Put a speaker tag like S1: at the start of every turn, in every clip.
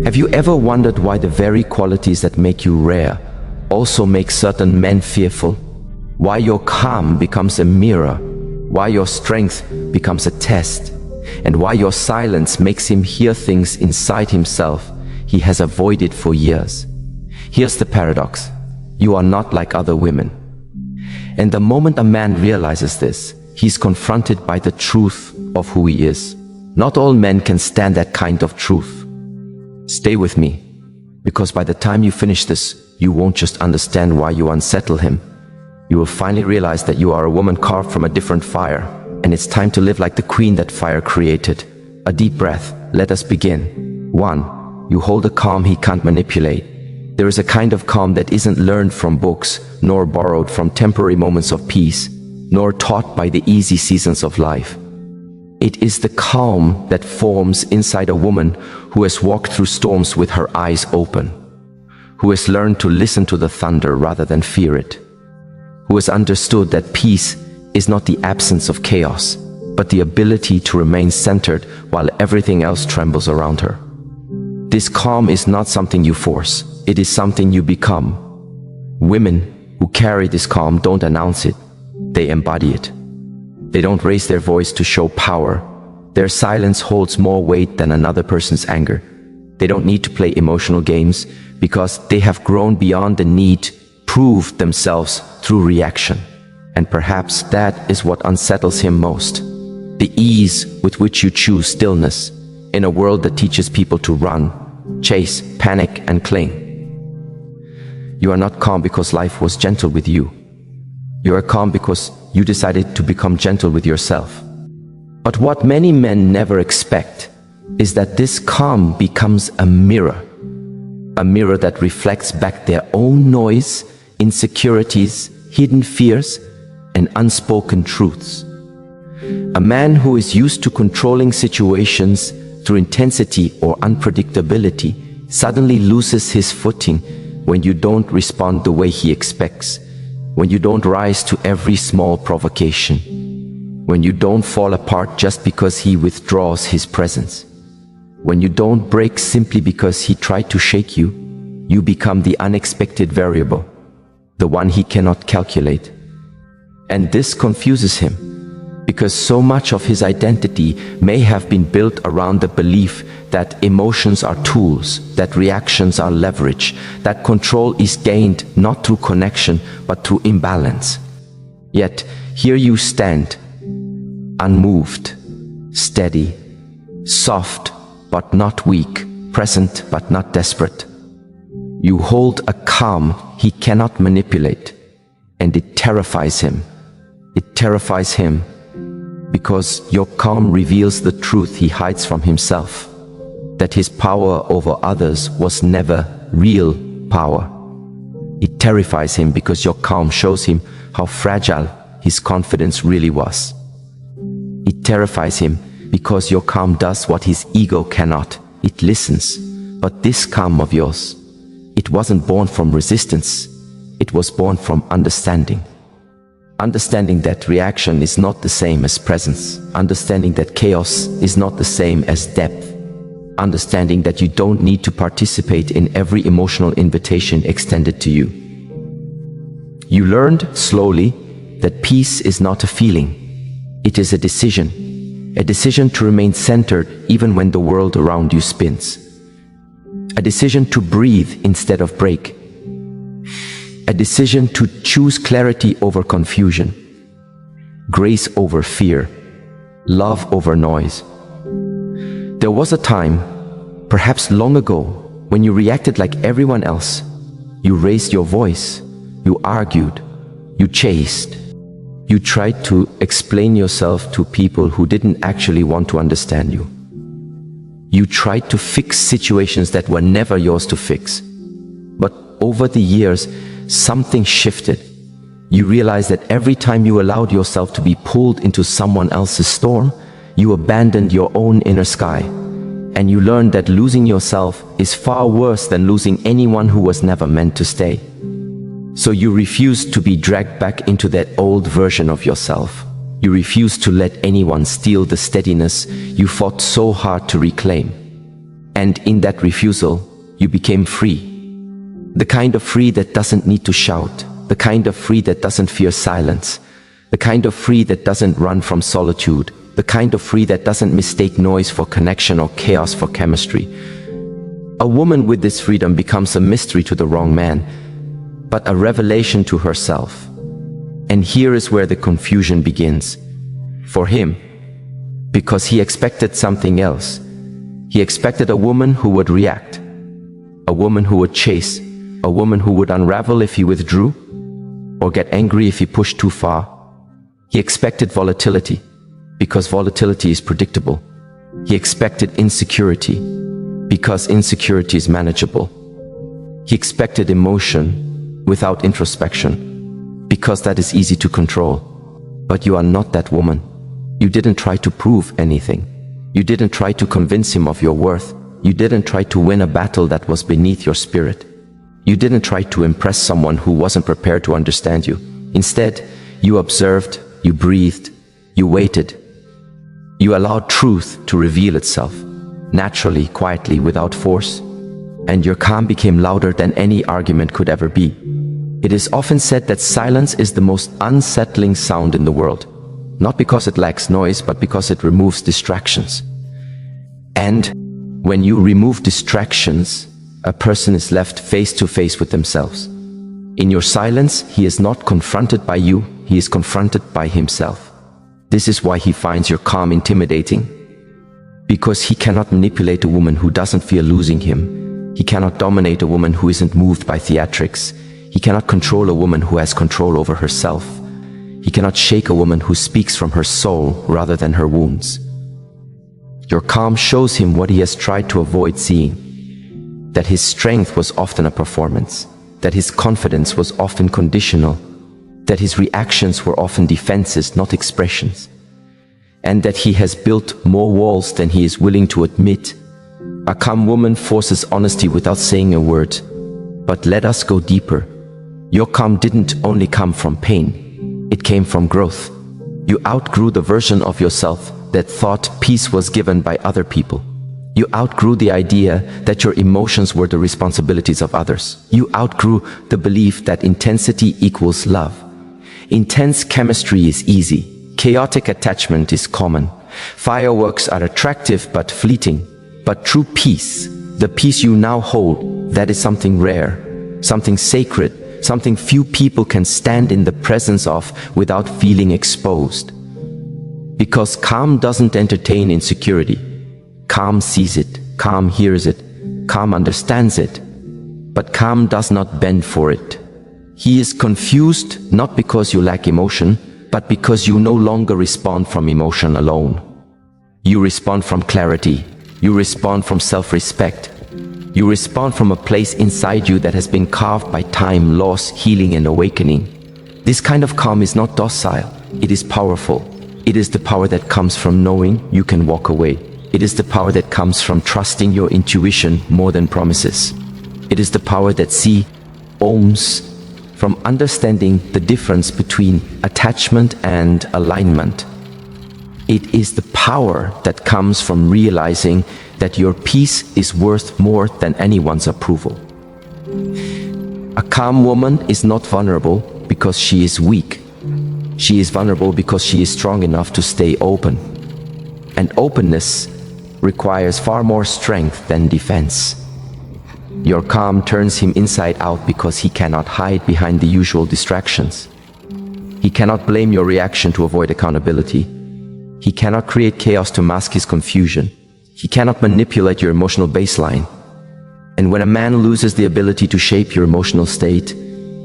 S1: Have you ever wondered why the very qualities that make you rare also make certain men fearful? Why your calm becomes a mirror? Why your strength becomes a test? And why your silence makes him hear things inside himself he has avoided for years? Here's the paradox. You are not like other women. And the moment a man realizes this, he's confronted by the truth of who he is. Not all men can stand that kind of truth. Stay with me, because by the time you finish this, you won't just understand why you unsettle him. You will finally realize that you are a woman carved from a different fire, and it's time to live like the queen that fire created. A deep breath. Let us begin. 1. You hold a calm he can't manipulate. There is a kind of calm that isn't learned from books, nor borrowed from temporary moments of peace, nor taught by the easy seasons of life. It is the calm that forms inside a woman who has walked through storms with her eyes open, who has learned to listen to the thunder rather than fear it, who has understood that peace is not the absence of chaos, but the ability to remain centered while everything else trembles around her. This calm is not something you force, it is something you become. Women who carry this calm don't announce it, they embody it. They don't raise their voice to show power. Their silence holds more weight than another person's anger. They don't need to play emotional games because they have grown beyond the need to prove themselves through reaction. And perhaps that is what unsettles him most. The ease with which you choose stillness in a world that teaches people to run, chase, panic, and cling. You are not calm because life was gentle with you. You are calm because you decided to become gentle with yourself. But what many men never expect is that this calm becomes a mirror that reflects back their own noise, insecurities, hidden fears, and unspoken truths. A man who is used to controlling situations through intensity or unpredictability suddenly loses his footing when you don't respond the way he expects, when you don't rise to every small provocation, when you don't fall apart just because he withdraws his presence, when you don't break simply because he tried to shake you, you become the unexpected variable, the one he cannot calculate. And this confuses him, because so much of his identity may have been built around the belief that emotions are tools, that reactions are leverage, that control is gained not through connection but through imbalance. Yet here you stand, unmoved, steady, soft but not weak, present but not desperate. You hold a calm he cannot manipulate, and it terrifies him. It terrifies him because your calm reveals the truth he hides from himself, that his power over others was never real power. It terrifies him because your calm shows him how fragile his confidence really was. It terrifies him because your calm does what his ego cannot. It listens. But this calm of yours, it wasn't born from resistance. It was born from understanding. Understanding that reaction is not the same as presence. Understanding that chaos is not the same as depth. Understanding that you don't need to participate in every emotional invitation extended to you. You learned slowly that peace is not a feeling. It is a decision to remain centered even when the world around you spins. A decision to breathe instead of break. A decision to choose clarity over confusion, grace over fear, love over noise. There was a time, perhaps long ago, when you reacted like everyone else. You raised your voice, you argued, you chased. You tried to explain yourself to people who didn't actually want to understand you. You tried to fix situations that were never yours to fix. But over the years, something shifted. You realized that every time you allowed yourself to be pulled into someone else's storm, you abandoned your own inner sky. And you learned that losing yourself is far worse than losing anyone who was never meant to stay. So you refused to be dragged back into that old version of yourself. You refused to let anyone steal the steadiness you fought so hard to reclaim. And in that refusal, you became free. The kind of free that doesn't need to shout, the kind of free that doesn't fear silence, the kind of free that doesn't run from solitude, the kind of free that doesn't mistake noise for connection or chaos for chemistry. A woman with this freedom becomes a mystery to the wrong man, but a revelation to herself. And here is where the confusion begins. For him, because he expected something else. He expected a woman who would react, a woman who would chase, a woman who would unravel if he withdrew, or get angry if he pushed too far. He expected volatility, because volatility is predictable. He expected insecurity, because insecurity is manageable. He expected emotion without introspection, because that is easy to control. But you are not that woman. You didn't try to prove anything. You didn't try to convince him of your worth. You didn't try to win a battle that was beneath your spirit. You didn't try to impress someone who wasn't prepared to understand you. Instead, you observed, you breathed, you waited. You allowed truth to reveal itself, naturally, quietly, without force. And your calm became louder than any argument could ever be. It is often said that silence is the most unsettling sound in the world. Not because it lacks noise, but because it removes distractions. And when you remove distractions, a person is left face to face with themselves. In your silence, he is not confronted by you, he is confronted by himself. This is why he finds your calm intimidating. Because he cannot manipulate a woman who doesn't fear losing him. He cannot dominate a woman who isn't moved by theatrics. He cannot control a woman who has control over herself. He cannot shake a woman who speaks from her soul rather than her wounds. Your calm shows him what he has tried to avoid seeing. That his strength was often a performance. That his confidence was often conditional. That his reactions were often defenses, not expressions. And that he has built more walls than he is willing to admit. A calm woman forces honesty without saying a word. But let us go deeper. Your calm didn't only come from pain. It came from growth. You outgrew the version of yourself that thought peace was given by other people. You outgrew the idea that your emotions were the responsibilities of others. You outgrew the belief that intensity equals love. Intense chemistry is easy. Chaotic attachment is common. Fireworks are attractive but fleeting. But true peace, the peace you now hold, that is something rare, something sacred, something few people can stand in the presence of without feeling exposed. Because calm doesn't entertain insecurity. Calm sees it, calm hears it, calm understands it. But calm does not bend for it. He is confused not because you lack emotion, but because you no longer respond from emotion alone. You respond from clarity. You respond from self-respect. You respond from a place inside you that has been carved by time, loss, healing, and awakening. This kind of calm is not docile. It is powerful. It is the power that comes from knowing you can walk away. It is the power that comes from trusting your intuition more than promises. It is the power that ohms from understanding the difference between attachment and alignment. It is the power that comes from realizing that your peace is worth more than anyone's approval. A calm woman is not vulnerable because she is weak. She is vulnerable because she is strong enough to stay open. And openness requires far more strength than defense. Your calm turns him inside out because he cannot hide behind the usual distractions. He cannot blame your reaction to avoid accountability. He cannot create chaos to mask his confusion. He cannot manipulate your emotional baseline. And when a man loses the ability to shape your emotional state,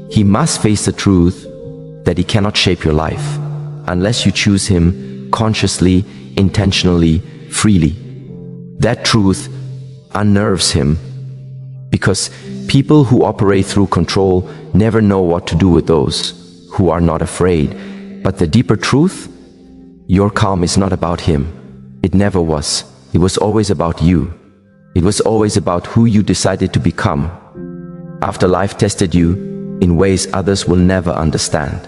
S1: he must face the truth that he cannot shape your life unless you choose him consciously, intentionally, freely. That truth unnerves him because people who operate through control never know what to do with those who are not afraid. But the deeper truth, your calm is not about him. It never was. It was always about you. It was always about who you decided to become after life tested you in ways others will never understand.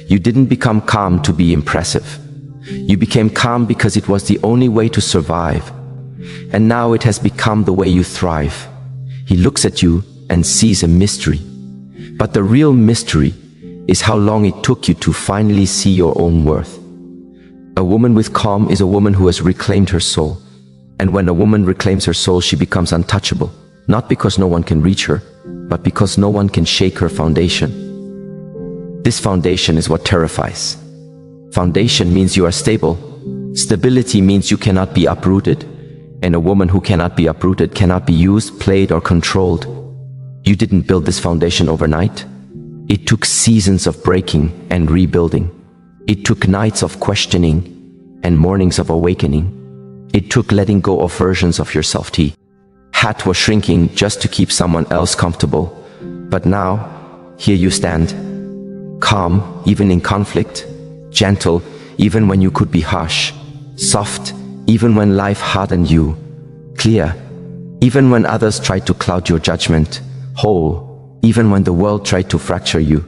S1: You didn't become calm to be impressive. You became calm because it was the only way to survive. And now it has become the way you thrive. He looks at you and sees a mystery. But the real mystery is how long it took you to finally see your own worth. A woman with calm is a woman who has reclaimed her soul. And when a woman reclaims her soul, she becomes untouchable. Not because no one can reach her, but because no one can shake her foundation. This foundation is what terrifies. Foundation means you are stable. Stability means you cannot be uprooted. And a woman who cannot be uprooted cannot be used, played, or controlled. You didn't build this foundation overnight. It took seasons of breaking and rebuilding. It took nights of questioning and mornings of awakening. It took letting go of versions of yourself hat was shrinking just to keep someone else comfortable. But now, here you stand. Calm, even in conflict. Gentle, even when you could be harsh. Soft, even when life hardened you. Clear, even when others tried to cloud your judgment. Whole, even when the world tried to fracture you.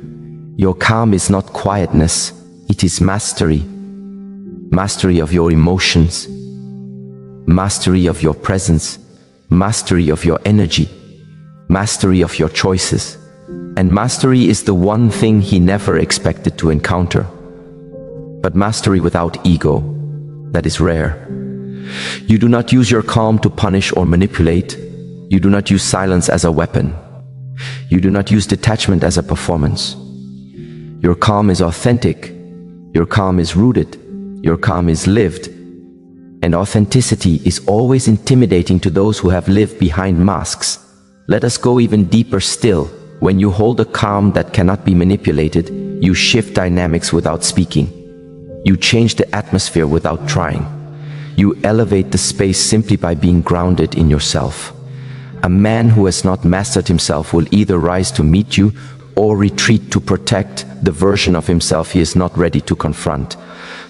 S1: Your calm is not quietness, it is mastery. Mastery of your emotions. Mastery of your presence. Mastery of your energy. Mastery of your choices. And mastery is the one thing he never expected to encounter. But mastery without ego, that is rare. You do not use your calm to punish or manipulate. You do not use silence as a weapon. You do not use detachment as a performance. Your calm is authentic. Your calm is rooted. Your calm is lived. And authenticity is always intimidating to those who have lived behind masks. Let us go even deeper still. When you hold a calm that cannot be manipulated, you shift dynamics without speaking. You change the atmosphere without trying. You elevate the space simply by being grounded in yourself. A man who has not mastered himself will either rise to meet you or retreat to protect the version of himself he is not ready to confront.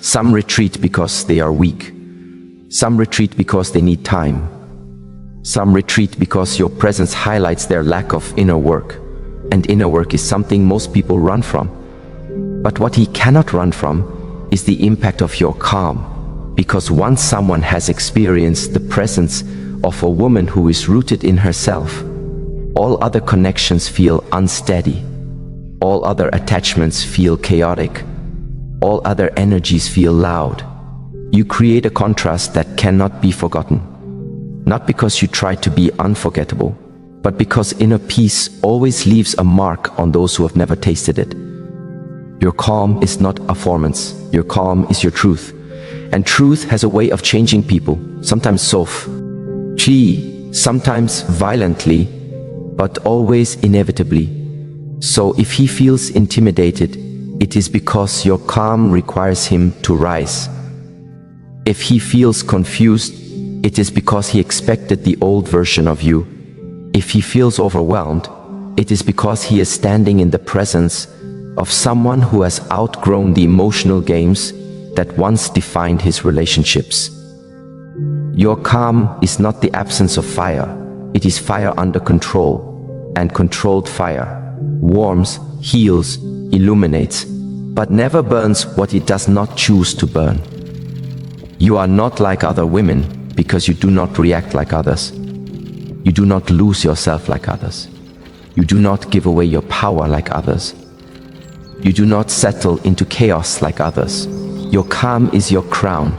S1: Some retreat because they are weak. Some retreat because they need time. Some retreat because your presence highlights their lack of inner work. And inner work is something most people run from. But what he cannot run from is the impact of your calm. Because once someone has experienced the presence of a woman who is rooted in herself, all other connections feel unsteady. All other attachments feel chaotic. All other energies feel loud. You create a contrast that cannot be forgotten. Not because you try to be unforgettable, but because inner peace always leaves a mark on those who have never tasted it. Your calm is not a performance. Your calm is your truth. And truth has a way of changing people, sometimes softly, sometimes violently, but always inevitably. So if he feels intimidated, it is because your calm requires him to rise. If he feels confused, it is because he expected the old version of you. If he feels overwhelmed, it is because he is standing in the presence of someone who has outgrown the emotional games that once defined his relationships. Your calm is not the absence of fire. It is fire under control, and controlled fire warms, heals, illuminates, but never burns what it does not choose to burn. You are not like other women because you do not react like others. You do not lose yourself like others. You do not give away your power like others. You do not settle into chaos like others. Your calm is your crown,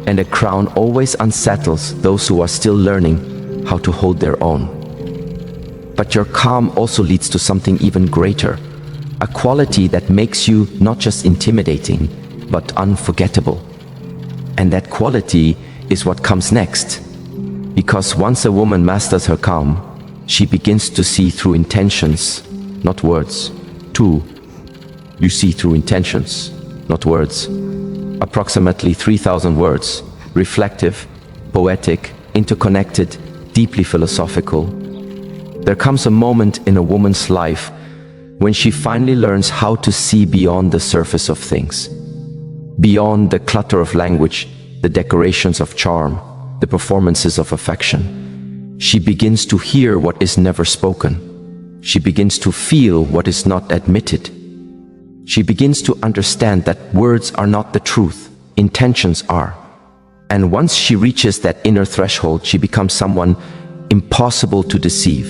S1: and a crown always unsettles those who are still learning how to hold their own. But your calm also leads to something even greater, a quality that makes you not just intimidating, but unforgettable. And that quality is what comes next. Because once a woman masters her calm, she begins to see through intentions, not words. 2. You see through intentions, not words. Approximately 3,000 words, reflective, poetic, interconnected, deeply philosophical. There comes a moment in a woman's life when she finally learns how to see beyond the surface of things. Beyond the clutter of language, the decorations of charm, the performances of affection. She begins to hear what is never spoken. She begins to feel what is not admitted. She begins to understand that words are not the truth, intentions are. And once she reaches that inner threshold, she becomes someone impossible to deceive,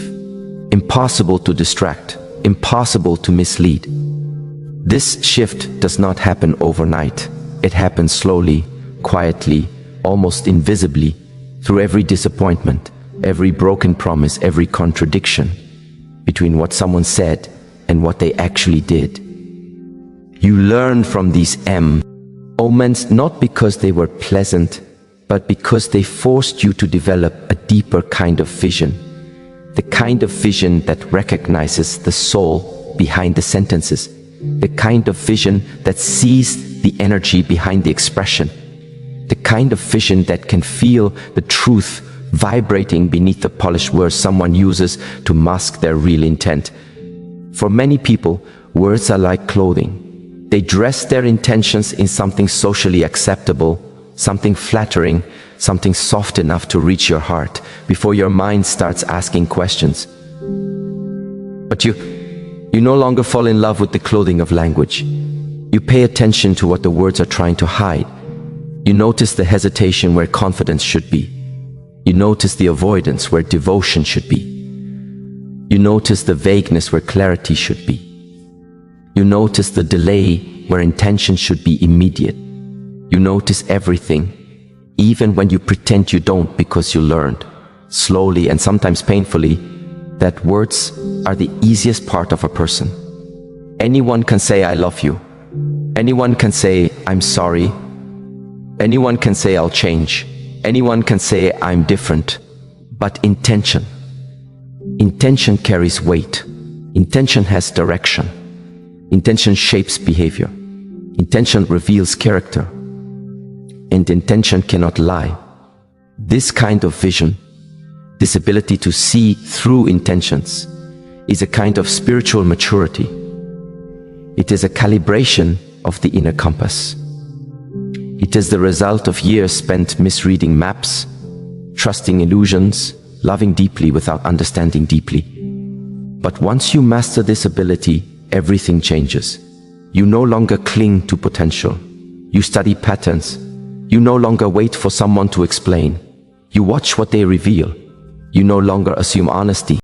S1: impossible to distract, impossible to mislead. This shift does not happen overnight. It happens slowly, quietly, almost invisibly, through every disappointment, every broken promise, every contradiction between what someone said and what they actually did. You learn from these moments not because they were pleasant, but because they forced you to develop a deeper kind of vision. The kind of vision that recognizes the soul behind the sentences. The kind of vision that sees the energy behind the expression. The kind of vision that can feel the truth vibrating beneath the polished words someone uses to mask their real intent. For many people, words are like clothing. They dress their intentions in something socially acceptable, something flattering, something soft enough to reach your heart before your mind starts asking questions. But you no longer fall in love with the clothing of language. You pay attention to what the words are trying to hide. You notice the hesitation where confidence should be. You notice the avoidance where devotion should be. You notice the vagueness where clarity should be. You notice the delay where intention should be immediate. You notice everything, even when you pretend you don't, because you learned, slowly and sometimes painfully, that words are the easiest part of a person. Anyone can say, "I love you." Anyone can say, "I'm sorry." Anyone can say, "I'll change." Anyone can say, "I'm different." But intention carries weight. Intention has direction. Intention shapes behavior. Intention reveals character. And intention cannot lie. This kind of vision, this ability to see through intentions, is a kind of spiritual maturity. It is a calibration of the inner compass. It is the result of years spent misreading maps, trusting illusions, loving deeply without understanding deeply. But once you master this ability, everything changes. You no longer cling to potential. You study patterns. You no longer wait for someone to explain. You watch what they reveal. You no longer assume honesty.